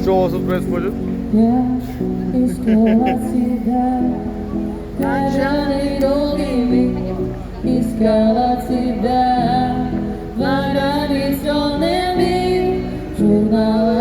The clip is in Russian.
Что у вас тут происходит? Я искала тебя, даже долгими, искала тебя, за границами, журнала